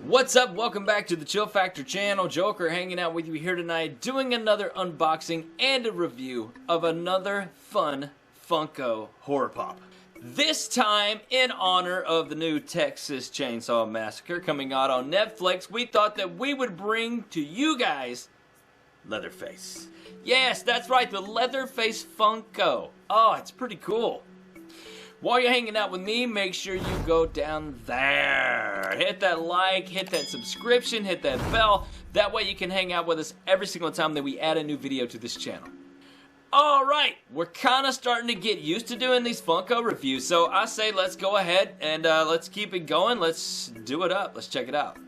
What's up? Welcome back to the Chill Factor channel. Joker hanging out with you here tonight, doing another unboxing and a review of another fun Funko Horror Pop. This time, in honor of the new Texas Chainsaw Massacre coming out on Netflix, we thought that we would bring to you guys Leatherface. Yes, that's right, the Leatherface Funko. Oh, it's pretty cool. While you're hanging out with me, make sure you go down there. Hit that like, hit that subscription, hit that bell. That way you can hang out with us every single time that we add a new video to this channel. Alright, we're kind of starting to get used to doing these Funko reviews, so I say let's go ahead and let's keep it going. Let's do it up. Let's check it out.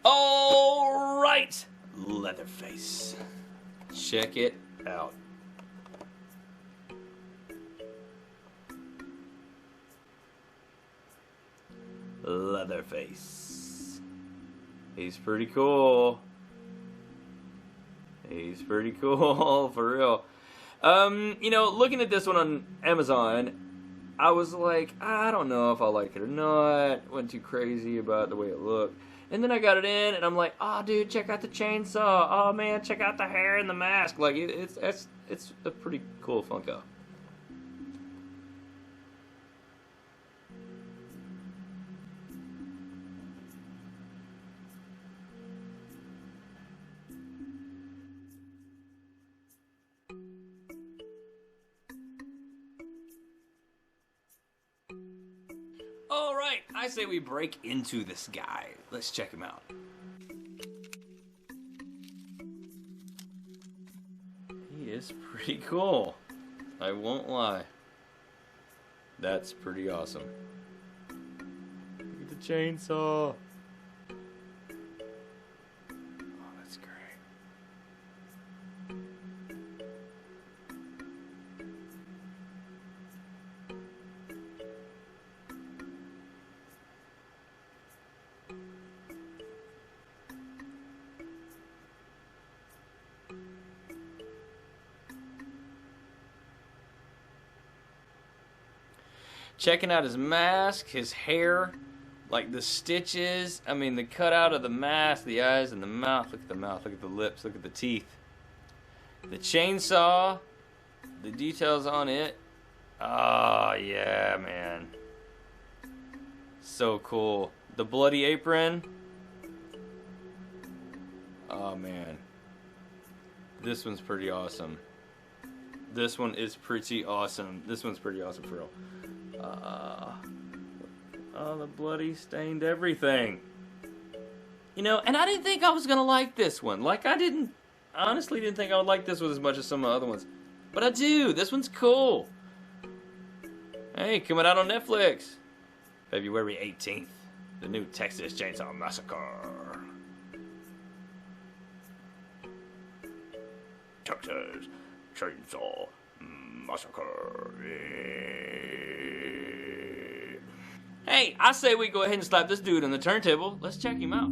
Alright, Leatherface. Check it out. Leatherface. He's pretty cool. He's pretty cool, for real. You know, looking at this one on Amazon, I was like, I don't know if I like it or not. Wasn't too crazy about the way it looked. And then I got it in, and I'm like, oh, dude, check out the chainsaw. Oh, man, check out the hair and the mask. Like, it's a pretty cool Funko. Alright, I say we break into this guy. Let's check him out. He is pretty cool. I won't lie. That's pretty awesome. Look at the chainsaw. Oh, that's great. Checking out his mask, his hair, like the stitches, I mean the cutout of the mask, the eyes and the mouth. Look at the mouth, look at the lips, look at the teeth. The chainsaw, the details on it. Oh yeah, man. So cool. The bloody apron. Oh man. This one's pretty awesome. This one is pretty awesome. This one's pretty awesome for real. Oh, the bloody stained everything. You know, and I didn't think I was gonna like this one. Like, honestly didn't think I would like this one as much as some of the other ones. But I do. This one's cool. Hey, coming out on Netflix. February 18th. The new Texas Chainsaw Massacre. Texas Chainsaw Massacre. Hey, I say we go ahead and slap this dude on the turntable. Let's check him out.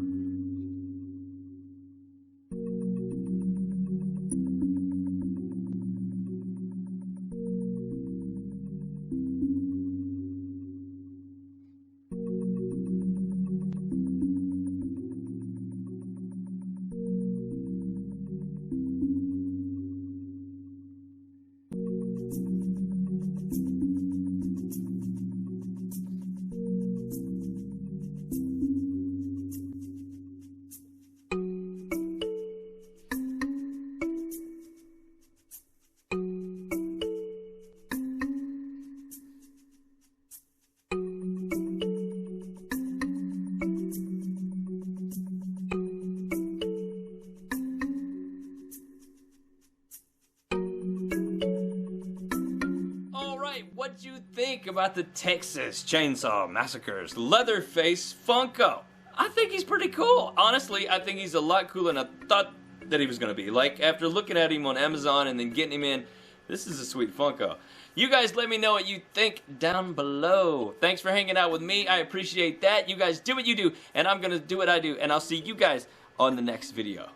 What'd you think about the Texas Chainsaw Massacre's Leatherface Funko? I think he's pretty cool. Honestly, I think he's a lot cooler than I thought that he was going to be. Like, after looking at him on Amazon and then getting him in, this is a sweet Funko. You guys let me know what you think down below. Thanks for hanging out with me. I appreciate that. You guys do what you do, and I'm going to do what I do, and I'll see you guys on the next video.